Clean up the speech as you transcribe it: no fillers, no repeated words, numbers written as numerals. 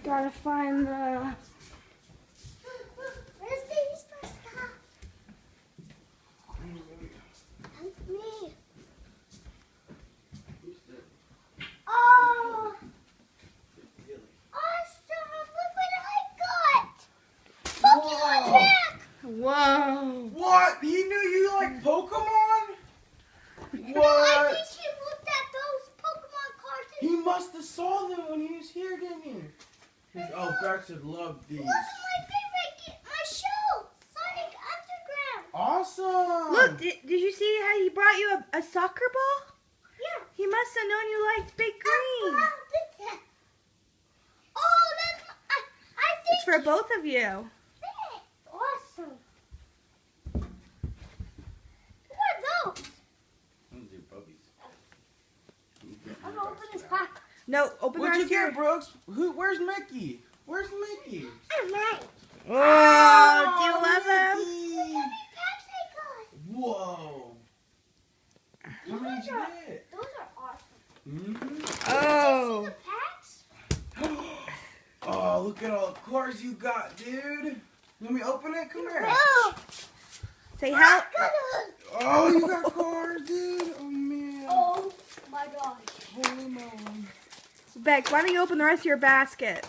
Gotta find the. Where's the Easter stuff? Help me. Oh! Awesome! Look what I got! Pokemon pack! Whoa! What? He knew you like Pokemon? No, I think he looked at those Pokemon cards. He must have saw them when he was here, didn't he? Oh, Bex would love these. Look at my favorite, my show, Sonic Underground. Awesome! Look, did you see how he brought you a soccer ball? Yeah. He must have known you liked Big Green. Oh, that's, I think It's for both of you. awesome. What are those? I'm gonna open this pack. No, open the What'd you rest of your- get, Brooks? Where's Mickey? Where's Mickey? I'm right. Oh, do you love him? Mickey. How many packs I got? Whoa. How many did you get? Those are awesome. Mm-hmm. Oh. The packs? Oh, look at all the cars you got, dude. Let me open it. Come here. Oh, Say how. Oh, you got cars, dude. Oh, man. oh my gosh. Holy moly. Bex, why don't you open the rest of your basket?